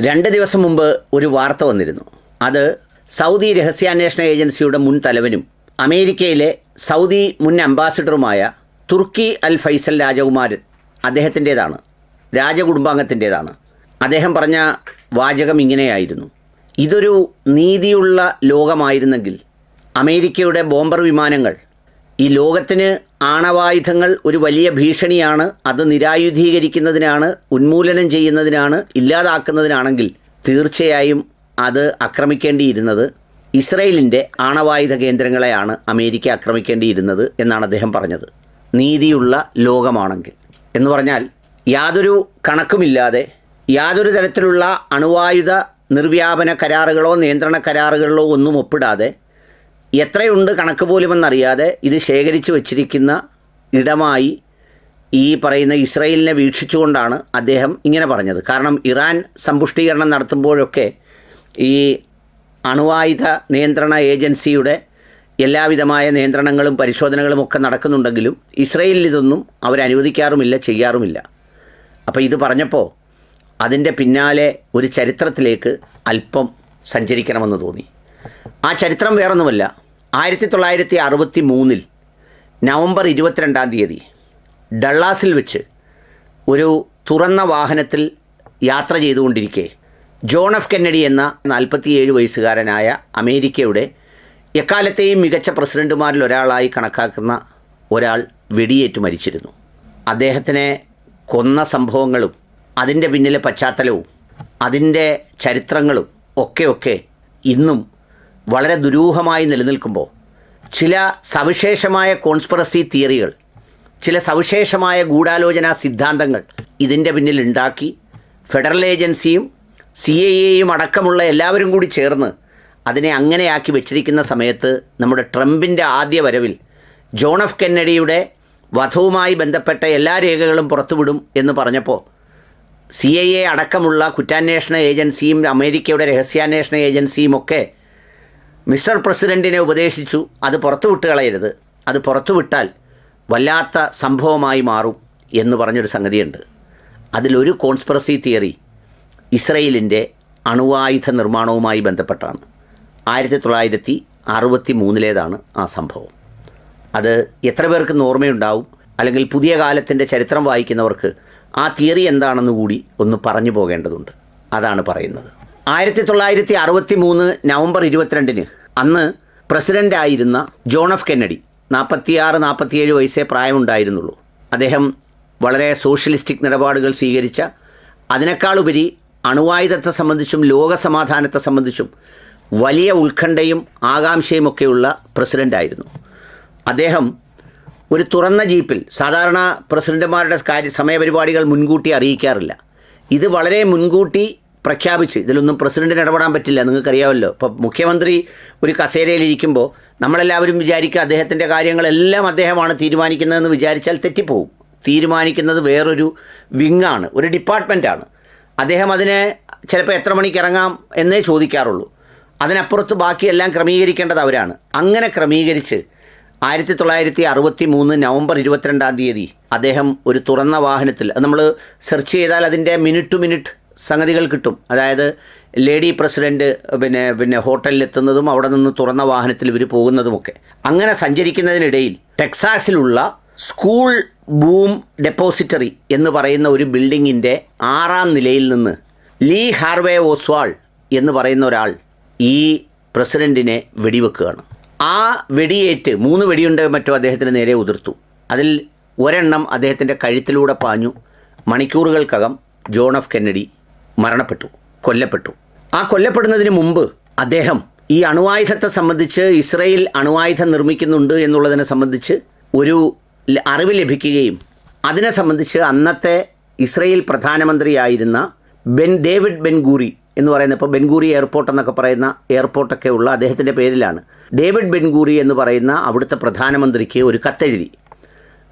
2 ദിവസം മുമ്പ് ഒരു വാർത്ത വന്നിരുന്നു. അത് സൗദി രഹസ്യാന്വേഷണ ഏജൻസിയുടെ മുൻ തലവനും അമേരിക്കയിലെ സൗദി മുൻ അംബാസിഡറുമായ തുർക്കി അൽ ഫൈസൽ രാജകുമാരൻ അദ്ദേഹത്തിൻ്റേതാണ്, രാജകുടുംബാംഗത്തിൻ്റേതാണ്. അദ്ദേഹം പറഞ്ഞ വാചകം ഇങ്ങനെയായിരുന്നു: ഇതൊരു നീതിയുള്ള ലോകമായിരുന്നെങ്കിൽ അമേരിക്കയുടെ ബോംബർ വിമാനങ്ങൾ, ഈ ലോകത്തിന് ആണവായുധങ്ങൾ ഒരു വലിയ ഭീഷണിയാണ്, അത് നിരായുധീകരിക്കുന്നതിനാണ്, ഉന്മൂലനം ചെയ്യുന്നതിനാണ്, ഇല്ലാതാക്കുന്നതിനാണെങ്കിൽ തീർച്ചയായും അത് ആക്രമിക്കേണ്ടിയിരുന്നത് ഇസ്രയേലിൻ്റെ ആണവായുധ കേന്ദ്രങ്ങളെയാണ് അമേരിക്ക ആക്രമിക്കേണ്ടിയിരുന്നത് എന്നാണ് അദ്ദേഹം പറഞ്ഞത്. നീതിയുള്ള ലോകമാണെങ്കിൽ എന്ന് പറഞ്ഞാൽ യാതൊരു കണക്കുമില്ലാതെ യാതൊരു തരത്തിലുള്ള അണുവായുധ നിർവ്യാപന കരാറുകളോ നിയന്ത്രണ കരാറുകളിലോ ഒന്നും ഒപ്പിടാതെ എത്രയുണ്ട് കണക്ക് പോലുമെന്നറിയാതെ ഇത് ശേഖരിച്ചു വച്ചിരിക്കുന്ന ഇടമായി ഈ പറയുന്ന ഇസ്രയേലിനെ വീക്ഷിച്ചുകൊണ്ടാണ് അദ്ദേഹം ഇങ്ങനെ പറഞ്ഞത്. കാരണം ഇറാൻ സമ്പുഷ്ടീകരണം നടത്തുമ്പോഴൊക്കെ ഈ അണുവായുധ നിയന്ത്രണ ഏജൻസിയുടെ എല്ലാവിധമായ നിയന്ത്രണങ്ങളും പരിശോധനകളും ഒക്കെ നടക്കുന്നുണ്ടെങ്കിലും ഇസ്രയേലിൽ ഇതൊന്നും അവരനുവദിക്കാറുമില്ല, ചെയ്യാറുമില്ല. അപ്പോൾ ഇത് പറഞ്ഞപ്പോൾ അതിൻ്റെ പിന്നാലെ ഒരു ചരിത്രത്തിലേക്ക് അല്പം സഞ്ചരിക്കണമെന്ന് തോന്നി. ആ ചരിത്രം വേറൊന്നുമല്ല, 1963 നവംബർ 22 ഡള്ളാസിൽ വെച്ച് ഒരു തുറന്ന വാഹനത്തിൽ യാത്ര ചെയ്തുകൊണ്ടിരിക്കെ ജോൺ എഫ് കെന്നഡി എന്ന 47 വയസ്സുകാരനായ അമേരിക്കയുടെ എക്കാലത്തെയും മികച്ച പ്രസിഡന്റുമാരിൽ ഒരാളായി കണക്കാക്കുന്ന ഒരാൾ വെടിയേറ്റ് മരിച്ചിരുന്നു. അദ്ദേഹത്തിനെ കൊന്ന സംഭവങ്ങളും അതിൻ്റെ പിന്നിലെ പശ്ചാത്തലവും അതിൻ്റെ ചരിത്രങ്ങളും ഒക്കെ ഇന്നും വളരെ ദുരൂഹമായി നിലനിൽക്കുമ്പോൾ ചില സവിശേഷമായ കോൺസ്പിറസി തിയറികൾ, ചില സവിശേഷമായ ഗൂഢാലോചനാ സിദ്ധാന്തങ്ങൾ ഇതിൻ്റെ പിന്നിൽ ഉണ്ടാക്കി ഫെഡറൽ ഏജൻസിയും CIA അടക്കമുള്ള എല്ലാവരും കൂടി ചേർന്ന് അതിനെ അങ്ങനെയാക്കി വെച്ചിരിക്കുന്ന സമയത്ത് നമ്മുടെ ട്രംപിൻ്റെ ആദ്യ വരവിൽ ജോൺ എഫ് കെന്നഡിയുടെ വധവുമായി ബന്ധപ്പെട്ട എല്ലാ രേഖകളും പുറത്തുവിടും എന്ന് പറഞ്ഞപ്പോൾ CIA അടക്കമുള്ള കുറ്റാന്വേഷണ ഏജൻസിയും അമേരിക്കയുടെ രഹസ്യാന്വേഷണ ഏജൻസിയും ഒക്കെ മിസ്റ്റർ പ്രസിഡൻറ്റിനെ ഉപദേശിച്ചു, അത് പുറത്തുവിട്ട് കളയരുത്, അത് പുറത്തുവിട്ടാൽ വല്ലാത്ത സംഭവമായി മാറും എന്ന് പറഞ്ഞൊരു സംഗതിയുണ്ട്. അതിലൊരു കോൺസ്പിറസി തിയറി ഇസ്രയേലിൻ്റെ അണുവായുധ നിർമ്മാണവുമായി ബന്ധപ്പെട്ടാണ്. 1963 ആ സംഭവം. അത് എത്ര പേർക്ക് ഓർമ്മയുണ്ടാവും, അല്ലെങ്കിൽ പുതിയ കാലത്തിൻ്റെ ചരിത്രം വായിക്കുന്നവർക്ക് ആ തിയറി എന്താണെന്ന് കൂടി ഒന്ന് പറഞ്ഞു പോകേണ്ടതുണ്ട്. അതാണ് പറയുന്നത്. 1963 നവംബർ 22 അന്ന് പ്രസിഡൻ്റായിരുന്ന ജോൺ എഫ് കെന്നഡി 46-47 വയസ്സേ പ്രായമുണ്ടായിരുന്നുള്ളൂ. അദ്ദേഹം വളരെ സോഷ്യലിസ്റ്റിക് നിലപാടുകൾ സ്വീകരിച്ച, അതിനേക്കാളുപരി അണുവായുധത്തെ സംബന്ധിച്ചും ലോകസമാധാനത്തെ സംബന്ധിച്ചും വലിയ ഉത്കണ്ഠയും ആകാംക്ഷയുമൊക്കെയുള്ള പ്രസിഡൻ്റായിരുന്നു. അദ്ദേഹം ഒരു തുറന്ന ജീപ്പിൽ, സാധാരണ പ്രസിഡന്റുമാരുടെ സമയപരിപാടികൾ മുൻകൂട്ടി അറിയിക്കാറില്ല, ഇത് വളരെ മുൻകൂട്ടി പ്രഖ്യാപിച്ച്, ഇതിലൊന്നും പ്രസിഡന്റിന് ഇടപെടാൻ പറ്റില്ല, നിങ്ങൾക്കറിയാമല്ലോ. ഇപ്പോൾ മുഖ്യമന്ത്രി ഒരു കസേരയിലിരിക്കുമ്പോൾ നമ്മളെല്ലാവരും വിചാരിക്കുക അദ്ദേഹത്തിൻ്റെ കാര്യങ്ങളെല്ലാം അദ്ദേഹമാണ് തീരുമാനിക്കുന്നതെന്ന് വിചാരിച്ചാൽ തെറ്റിപ്പോവും. തീരുമാനിക്കുന്നത് വേറൊരു വിങ്ങാണ്, ഒരു ഡിപ്പാർട്ട്മെൻറ്റാണ്. അദ്ദേഹം അതിനെ ചിലപ്പോൾ എത്ര മണിക്ക് ഇറങ്ങാം എന്നേ ചോദിക്കാറുള്ളൂ. അതിനപ്പുറത്ത് ബാക്കിയെല്ലാം ക്രമീകരിക്കേണ്ടത് അവരാണ്. അങ്ങനെ ക്രമീകരിച്ച് 1963 നവംബർ 22 അദ്ദേഹം ഒരു തുറന്ന വാഹനത്തിൽ, അത് നമ്മൾ സെർച്ച് ചെയ്താൽ അതിൻ്റെ മിനിറ്റ് ടു മിനിറ്റ് സംഗതികൾ കിട്ടും. അതായത് ലേഡി പ്രസിഡൻറ്റ് പിന്നെ ഹോട്ടലിലെത്തുന്നതും അവിടെ നിന്ന് തുറന്ന വാഹനത്തിൽ ഇവർ പോകുന്നതുമൊക്കെ. അങ്ങനെ സഞ്ചരിക്കുന്നതിനിടയിൽ ടെക്സാസിലുള്ള സ്കൂൾ ബൂം ഡെപ്പോസിറ്ററി എന്ന് പറയുന്ന ഒരു ബിൽഡിങ്ങിൻ്റെ 6ാം നിലയിൽ നിന്ന് ലീ ഹാർവേ ഓസ്വാൾ എന്ന് പറയുന്ന ഒരാൾ ഈ പ്രസിഡൻറ്റിനെ വെടിവെക്കുകയാണ്. ആ വെടിയേറ്റ് 3 വെടിയുണ്ട് മറ്റോ അദ്ദേഹത്തിന് നേരെ ഉതിർത്തു. അതിൽ ഒരെണ്ണം അദ്ദേഹത്തിൻ്റെ കഴുത്തിലൂടെ പാഞ്ഞു. മണിക്കൂറുകൾക്കകം ജോൺ എഫ് കെന്നഡി കൊല്ലപ്പെട്ടു. ആ കൊല്ലപ്പെടുന്നതിന് മുമ്പ് അദ്ദേഹം ഈ അണുവായുധത്തെ സംബന്ധിച്ച്, ഇസ്രയേൽ അണുവായുധം നിർമ്മിക്കുന്നുണ്ട് എന്നുള്ളതിനെ സംബന്ധിച്ച് ഒരു അറിവ് ലഭിക്കുകയും അതിനെ സംബന്ധിച്ച് അന്നത്തെ ഇസ്രയേൽ പ്രധാനമന്ത്രിയായിരുന്ന ഡേവിഡ് ബെൻ ഗൂറി എന്ന് പറയുന്ന, ഇപ്പോൾ ബെൻഗൂറി എയർപോർട്ട് എന്നൊക്കെ പറയുന്ന എയർപോർട്ടൊക്കെ ഉള്ള അദ്ദേഹത്തിൻ്റെ പേരിലാണ്, ഡേവിഡ് ബെൻഗൂറി എന്ന് പറയുന്ന അവിടുത്തെ പ്രധാനമന്ത്രിക്ക് ഒരു കത്തെഴുതി,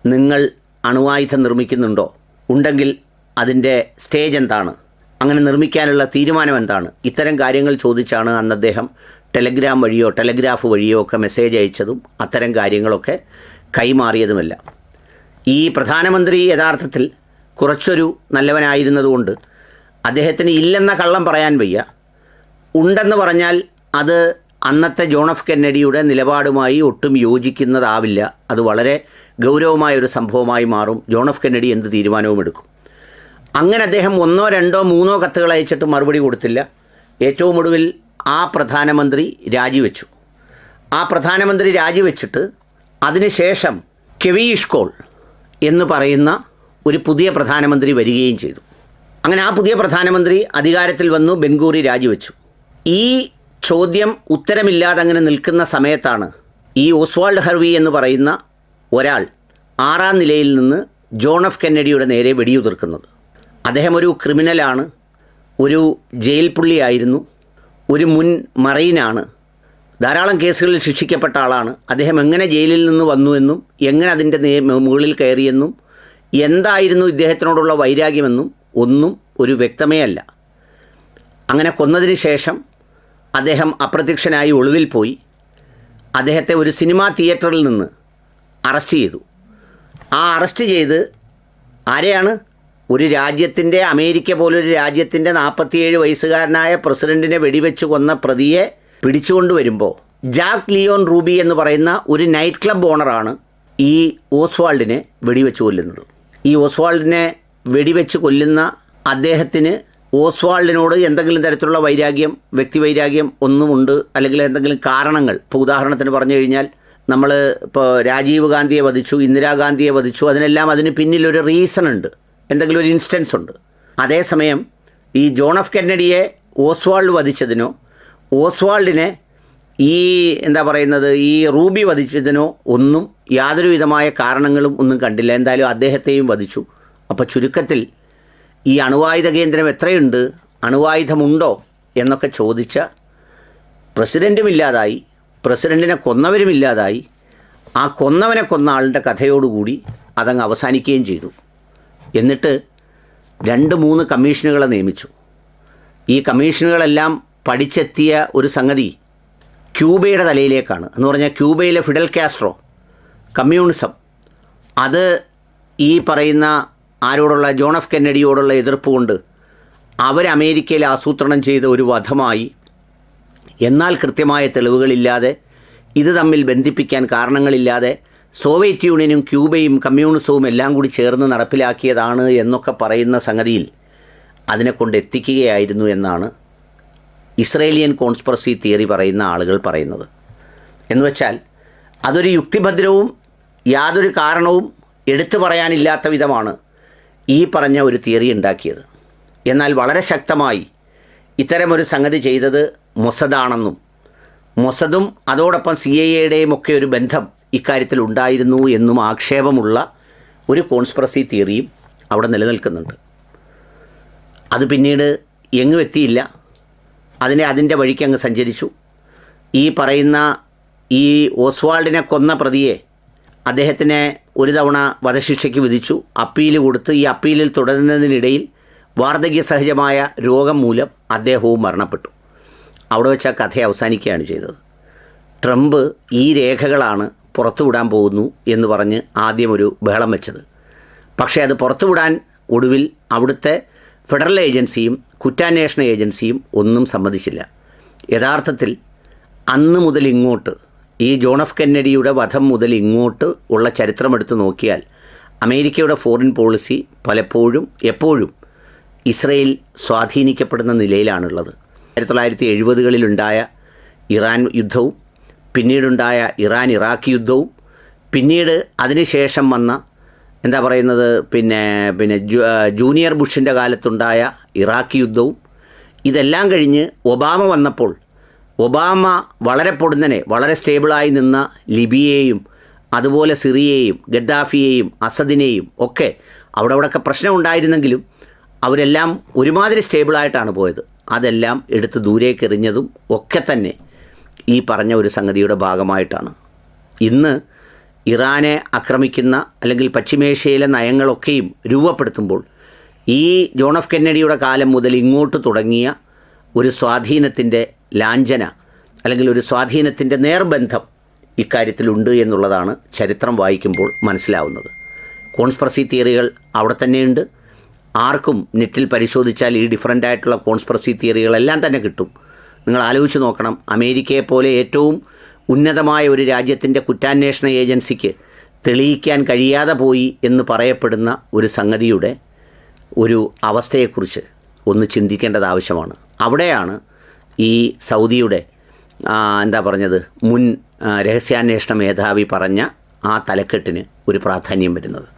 നിങ്ങൾ അണുവായുധം നിർമ്മിക്കുന്നുണ്ടോ, ഉണ്ടെങ്കിൽ അതിൻ്റെ സ്റ്റേജ് എന്താണ്, അങ്ങനെ നിർമ്മിക്കാനുള്ള തീരുമാനം എന്താണ്, ഇത്തരം കാര്യങ്ങൾ ചോദിച്ചാണ് അന്ന് അദ്ദേഹം ടെലഗ്രാഫ് വഴിയോ ഒക്കെ മെസ്സേജ് അയച്ചതും അത്തരം കാര്യങ്ങളൊക്കെ കൈമാറിയതുമല്ല. ഈ പ്രധാനമന്ത്രി യഥാർത്ഥത്തിൽ കുറച്ചൊരു നല്ലവനായിരുന്നതുകൊണ്ട് അദ്ദേഹത്തിന് ഇല്ലെന്ന കള്ളം പറയാൻ വയ്യ. ഉണ്ടെന്ന് പറഞ്ഞാൽ അത് അന്നത്തെ ജോൺ എഫ് കെന്നഡിയുടെ നിലപാടുമായി ഒട്ടും യോജിക്കുന്നതാവില്ല. അത് വളരെ ഗൗരവമായൊരു സംഭവമായി മാറും. ജോൺ എഫ് കെന്നഡി എന്ത് തീരുമാനവും എടുക്കും. അങ്ങനെ അദ്ദേഹം 1, 2, 3 കത്തുകൾ അയച്ചിട്ട് മറുപടി കൊടുത്തില്ല. ഏറ്റവും ഒടുവിൽ ആ പ്രധാനമന്ത്രി രാജിവെച്ചു. ആ പ്രധാനമന്ത്രി രാജിവെച്ചിട്ട് അതിനുശേഷം കെവി ഇഷ്കോൾ എന്ന് പറയുന്ന ഒരു പുതിയ പ്രധാനമന്ത്രി വരികയും ചെയ്തു. അങ്ങനെ ആ പുതിയ പ്രധാനമന്ത്രി അധികാരത്തിൽ വന്നു. ബെൻഗൂറി രാജിവെച്ചു. ഈ ചോദ്യം ഉത്തരമില്ലാതെ അങ്ങനെ നിൽക്കുന്ന സമയത്താണ് ഈ ഓസ്വാൾഡ് ഹർവി എന്ന് പറയുന്ന ഒരാൾ 6ാം നിലയിൽ നിന്ന് ജോൺ എഫ് കെന്നഡിയുടെ നേരെ വെടിയുതിർക്കുന്നത്. അദ്ദേഹം ഒരു ക്രിമിനലാണ്, ഒരു ജയിൽ പുള്ളിയായിരുന്നു, ഒരു മുൻ മറൈനാണ്, ധാരാളം കേസുകളിൽ ശിക്ഷിക്കപ്പെട്ട ആളാണ്. അദ്ദേഹം എങ്ങനെ ജയിലിൽ നിന്ന് വന്നുവെന്നും എങ്ങനെ അതിൻ്റെ മുകളിൽ കയറിയെന്നും എന്തായിരുന്നു ഇദ്ദേഹത്തിനോടുള്ള വൈരാഗ്യമെന്നും ഒന്നും ഒരു വ്യക്തമേ അല്ല. അങ്ങനെ കൊന്നതിന് ശേഷം അദ്ദേഹം അപ്രത്യക്ഷനായി ഒളിവിൽ പോയി. അദ്ദേഹത്തെ ഒരു സിനിമാ തിയേറ്ററിൽ നിന്ന് അറസ്റ്റ് ചെയ്തു. ആ അറസ്റ്റ് ചെയ്ത് ആരെയാണ്? ഒരു രാജ്യത്തിൻ്റെ, അമേരിക്ക പോലൊരു രാജ്യത്തിൻ്റെ 47 വയസ്സുകാരനായ പ്രസിഡൻറ്റിനെ വെടിവെച്ച് കൊന്ന പ്രതിയെ പിടിച്ചുകൊണ്ട് വരുമ്പോൾ ജാക്ക് ലിയോൺ റൂബി എന്ന് പറയുന്ന ഒരു നൈറ്റ് ക്ലബ് ഓണറാണ് ഈ ഓസ്വാൾഡിനെ വെടിവെച്ച് കൊല്ലുന്നത്. ഈ ഓസ്വാൾഡിനെ വെടിവെച്ച് കൊല്ലുന്ന അദ്ദേഹത്തിന് ഓസ്വാൾഡിനോട് എന്തെങ്കിലും തരത്തിലുള്ള വൈരാഗ്യം, വ്യക്തിവൈരാഗ്യം ഒന്നുമുണ്ട്, അല്ലെങ്കിൽ എന്തെങ്കിലും കാരണങ്ങൾ, ഇപ്പോൾ ഉദാഹരണത്തിന് പറഞ്ഞു കഴിഞ്ഞാൽ നമ്മൾ ഇപ്പോൾ രാജീവ് ഗാന്ധിയെ വധിച്ചു, ഇന്ദിരാഗാന്ധിയെ വധിച്ചു, അതിന് പിന്നിലൊരു റീസൺ ഉണ്ട്, എന്തെങ്കിലും ഒരു ഇൻസ്റ്റൻസ് ഉണ്ട്. അതേസമയം ഈ ജോൺ എഫ് കെന്നഡിയെ ഓസ്വാൾഡ് വധിച്ചതിനോ ഓസ്വാൾഡിനെ ഈ റൂബി വധിച്ചതിനോ ഒന്നും യാതൊരു വിധമായ കാരണങ്ങളും ഒന്നും കണ്ടില്ല. എന്തായാലും അദ്ദേഹത്തെയും വധിച്ചു. അപ്പോൾ ചുരുക്കത്തിൽ ഈ അണുവായുധ കേന്ദ്രം എത്രയുണ്ട്, അണുവായുധമുണ്ടോ എന്നൊക്കെ ചോദിച്ച പ്രസിഡൻറ്റുമില്ലാതായി, പ്രസിഡൻറ്റിനെ കൊന്നവരുമില്ലാതായി, ആ കൊന്നവനെ കൊന്ന ആളുടെ കഥയോടുകൂടി അതങ്ങ് അവസാനിക്കുകയും ചെയ്തു. എന്നിട്ട് 2-3 കമ്മീഷനുകളെ നിയമിച്ചു. ഈ കമ്മീഷനുകളെല്ലാം പഠിച്ചെത്തിയ ഒരു സംഗതി ക്യൂബയുടെ തലയിലേക്കാണ്. എന്ന് പറഞ്ഞാൽ ക്യൂബയിലെ ഫിഡൽ കാസ്ട്രോ, കമ്മ്യൂണിസം, അത് ഈ പറയുന്ന ആരോടുള്ള ജോൺ എഫ് കെന്നഡിയോടുള്ള എതിർപ്പ് കൊണ്ട് അമേരിക്കയിൽ ആസൂത്രണം ചെയ്ത ഒരു വധമായി. എന്നാൽ കൃത്യമായ തെളിവുകളില്ലാതെ, ഇത് തമ്മിൽ ബന്ധിപ്പിക്കാൻ കാരണങ്ങളില്ലാതെ സോവിയറ്റ് യൂണിയനും ക്യൂബയും കമ്മ്യൂണിസവും എല്ലാം കൂടി ചേർന്ന് നടപ്പിലാക്കിയതാണ് എന്നൊക്കെ പറയുന്ന സംഗതിയിൽ അതിനെക്കൊണ്ട് എത്തിക്കുകയായിരുന്നു എന്നാണ് ഇസ്രേലിയൻ കോൺസ്പിറസി തിയറി പറയുന്ന ആളുകൾ പറയുന്നത്. എന്നുവെച്ചാൽ അതൊരു യുക്തിഭദ്രവും യാതൊരു കാരണവും എടുത്തു പറയാനില്ലാത്ത വിധമാണ് ഈ പറഞ്ഞ ഒരു തിയറി ഉണ്ടാക്കിയത്. എന്നാൽ വളരെ ശക്തമായി ഇത്തരമൊരു സംഗതി ചെയ്തത് മൊസദാണെന്നും മൊസദും അതോടൊപ്പം CIA-യുടെയും ഒക്കെ ഒരു ബന്ധം ഇക്കാര്യത്തിൽ ഉണ്ടായിരുന്നു എന്നും ആക്ഷേപമുള്ള ഒരു കോൺസ്പിറസി തിയറിയും അവിടെ നിലനിൽക്കുന്നുണ്ട്. അത് പിന്നീട് എങ്ങും എത്തിയില്ല. അതിൻ്റെ വഴിക്ക് അങ്ങ് സഞ്ചരിച്ചു. ഈ പറയുന്ന ഈ ഓസ്വാൾഡിനെ കൊന്ന പ്രതിയെ അദ്ദേഹത്തിനെ ഒരു തവണ വധശിക്ഷയ്ക്ക് വിധിച്ചു, അപ്പീൽ കൊടുത്ത്. ഈ അപ്പീലിൽ തുടരുന്നതിനിടയിൽ വാർദ്ധക്യ സഹജമായ രോഗം മൂലം അദ്ദേഹവും മരണപ്പെട്ടു. അവിടെ വെച്ച് ആ കഥ അവസാനിക്കുകയാണ് ചെയ്തത്. ട്രംപ് ഈ രേഖകളാണ് പുറത്തുവിടാൻ പോകുന്നു എന്ന് പറഞ്ഞ് ആദ്യം ഒരു ബഹളം വെച്ചത്. പക്ഷേ അത് പുറത്തുവിടാൻ ഒടുവിൽ അവിടുത്തെ ഫെഡറൽ ഏജൻസിയും കുറ്റാന്വേഷണ ഏജൻസിയും ഒന്നും സമ്മതിച്ചില്ല. യഥാർത്ഥത്തിൽ അന്ന് മുതൽ ഇങ്ങോട്ട്, ഈ ജോൺ എഫ് കെന്നഡിയുടെ വധം മുതൽ ഇങ്ങോട്ട് ഉള്ള ചരിത്രമെടുത്ത് നോക്കിയാൽ അമേരിക്കയുടെ ഫോറിൻ പോളിസി പലപ്പോഴും എപ്പോഴും ഇസ്രയേൽ സ്വാധീനിക്കപ്പെടുന്ന നിലയിലാണുള്ളത്. 1970-കളിലുണ്ടായ ഇറാൻ യുദ്ധവും, പിന്നീടുണ്ടായ ഇറാൻ-ഇറാഖ് യുദ്ധവും, പിന്നീട് അതിനുശേഷം വന്ന പിന്നെ ജൂനിയർ ബുഷിൻ്റെ കാലത്തുണ്ടായ ഇറാഖ് യുദ്ധവും, ഇതെല്ലാം കഴിഞ്ഞ് ഒബാമ വന്നപ്പോൾ ഒബാമ വളരെ പൊടുന്നനെ വളരെ സ്റ്റേബിളായി നിന്ന ലിബിയയെയും അതുപോലെ സിറിയയെയും ഗദ്ദാഫിയെയും അസദിനെയും ഒക്കെ അവിടെയൊക്കെ പ്രശ്നം ഉണ്ടായിരുന്നെങ്കിലും അവരെല്ലാം ഒരുമാതിരി സ്റ്റേബിളായിട്ടാണ് പോയത്. അതെല്ലാം എടുത്ത് ദൂരേക്ക് എറിഞ്ഞതും ഒക്കെ തന്നെ ഈ പറഞ്ഞ ഒരു സംഗതിയുടെ ഭാഗമായിട്ടാണ്. ഇന്ന് ഇറാനെ ആക്രമിക്കുന്ന അല്ലെങ്കിൽ പശ്ചിമേഷ്യയിലെ നയങ്ങളൊക്കെയും രൂപപ്പെടുത്തുമ്പോൾ ഈ ജോൺ എഫ് കെന്നഡിയുടെ കാലം മുതൽ ഇങ്ങോട്ട് തുടങ്ങിയ ഒരു സ്വാധീനത്തിൻ്റെ ലാഞ്ചന അല്ലെങ്കിൽ ഒരു സ്വാധീനത്തിൻ്റെ നേർബന്ധം ഇക്കാര്യത്തിലുണ്ട് എന്നുള്ളതാണ് ചരിത്രം വായിക്കുമ്പോൾ മനസ്സിലാവുന്നത്. കോൺസ്പിറസി തിയറികൾ അവിടെ തന്നെയുണ്ട്. ആർക്കും നെറ്റിൽ പരിശോധിച്ചാൽ ഈ ഡിഫറൻ്റ് ആയിട്ടുള്ള കോൺസ്പിറസി തിയറികളെല്ലാം തന്നെ കിട്ടും. നിങ്ങൾ ആലോചിച്ച് നോക്കണം, അമേരിക്കയെപ്പോലെ ഏറ്റവും ഉന്നതമായ ഒരു രാജ്യത്തിൻ്റെ കുറ്റാന്വേഷണ ഏജൻസിക്ക് തെളിയിക്കാൻ കഴിയാതെ പോയി എന്ന് പറയപ്പെടുന്ന ഒരു സംഗതിയുടെ ഒരു അവസ്ഥയെക്കുറിച്ച് ഒന്ന് ചിന്തിക്കേണ്ടത് ആവശ്യമാണ്. അവിടെയാണ് ഈ സൗദിയുടെ മുൻ രഹസ്യാന്വേഷണ മേധാവി പറഞ്ഞ ആ തലക്കെട്ടിന് ഒരു പ്രാധാന്യം വരുന്നത്.